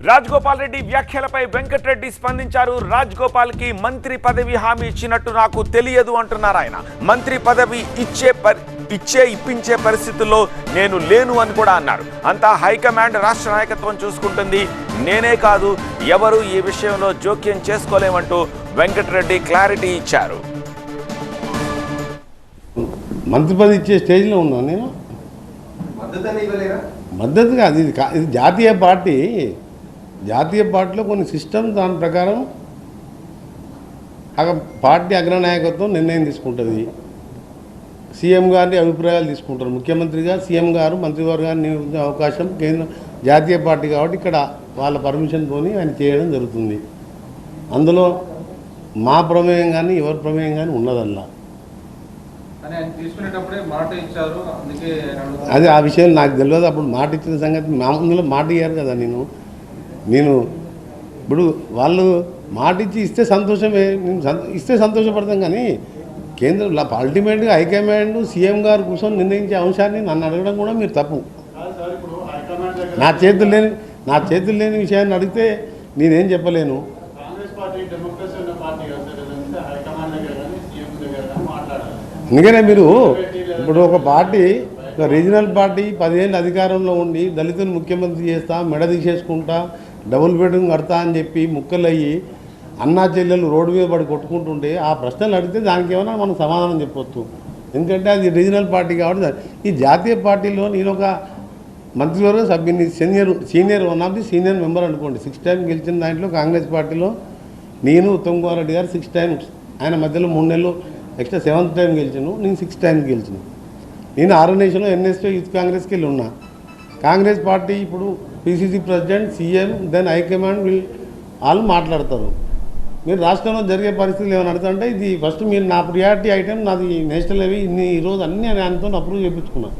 రాజగోపాల్ రెడ్డి వ్యాఖ్యలపై వెంకటరెడ్డి స్పందించారు. రాజగోపాల్ కి మంత్రి పదవి హామీ ఇచ్చినట్టు నాకు తెలియదు అంటున్నారు ఆయన. మంత్రి పదవి ఇప్పించే పరిస్థితుల్లో నేను లేను అని కూడా అన్నారు. అంతా హైకమాండ్ రాష్ట్ర నాయకత్వం చూసుకుంటుంది, నేనే కాదు ఎవరు ఈ విషయంలో జోక్యం చేసుకోలేమంటూ వెంకటరెడ్డి క్లారిటీ ఇచ్చారు. మంత్రి పదవి ఇచ్చే స్టేజ్లో ఉన్నా నేను. మద్దతు కాదు, ఇది జాతీయ పార్టీ. జాతీయ పార్టీలో కొన్ని సిస్టమ్, దాని ప్రకారం పార్టీ అగ్రనాయకత్వం నిర్ణయం తీసుకుంటుంది. సీఎం గారిని అభిప్రాయాలు తీసుకుంటారు. ముఖ్యమంత్రిగా సీఎం గారు మంత్రివర్గాన్ని నియమించే అవకాశం కేంద్ర జాతీయ పార్టీ కాబట్టి ఇక్కడ వాళ్ళ పర్మిషన్తో ఆయన చేయడం జరుగుతుంది. అందులో మా ప్రమేయం కానీ ఎవరి ప్రమేయం కానీ ఉన్నదల్లా. అది ఆ విషయం నాకు తెలియదు. అప్పుడు మాట ఇచ్చిన సంగతి మా ముందులో మాట ఇయ్యారు కదా. నేను ఇప్పుడు వాళ్ళు మాట ఇస్తే సంతోషమే, నేను ఇస్తే సంతోషపడతాం. కానీ కేంద్రం అల్టిమేట్గా హైకమాండ్ సీఎం గారు కూర్చొని నిర్ణయించే అంశాన్ని నన్ను అడగడం కూడా మీరు తప్పు. నా చేతులు లేని విషయాన్ని అడిగితే నేనేం చెప్పలేను. అందుకనే మీరు ఇప్పుడు ఒక పార్టీ, ఒక రీజనల్ పార్టీ 10 ఏళ్ళు అధికారంలో ఉండి దళితులు ముఖ్యమంత్రి చేస్తా, మెడ తీసేసుకుంటా, డబుల్ బెడ్రూమ్ కడతా అని చెప్పి ముక్కలయ్యి అన్నా చెల్లెలు రోడ్డు మీద పడి కొట్టుకుంటుంటే ఆ ప్రశ్నలు అడిగితే దానికి ఏమైనా మనం సమాధానం చెప్పొచ్చు. ఎందుకంటే అది రీజనల్ పార్టీ కాబట్టి. ఈ జాతీయ పార్టీలో నేను ఒక మంత్రివర్గ సభ్యుని, senior one of the senior member అనుకోండి. 6 టైమ్స్ గెలిచిన దాంట్లో కాంగ్రెస్ పార్టీలో నేను, ఉత్తమ్ కుమార్ రెడ్డి గారు 6 టైమ్స్, ఆయన మధ్యలో 3 నెలలు ఎక్స్ట్రా 7th టైం గెలిచాను. నేను 6 టైమ్స్ గెలిచాను. నేను ఆర్గనైజేషన్లో ఎన్ఎస్పీ యూత్ కాంగ్రెస్కి వెళ్ళి ఉన్నా. కాంగ్రెస్ పార్టీ ఇప్పుడు PCC president, CM, then high command వాళ్ళు మాట్లాడతారు. మీరు రాష్ట్రంలో జరిగే పరిస్థితులు ఏమైనా అడుగుతుంటే ఇది ఫస్ట్ మీరు నా ప్రియారిటీ ఐటెం నాది నేషనల్ హైవే, ఈరోజు అన్నీ ఆయనతో అప్రూవ్ చేయించుకున్నాను.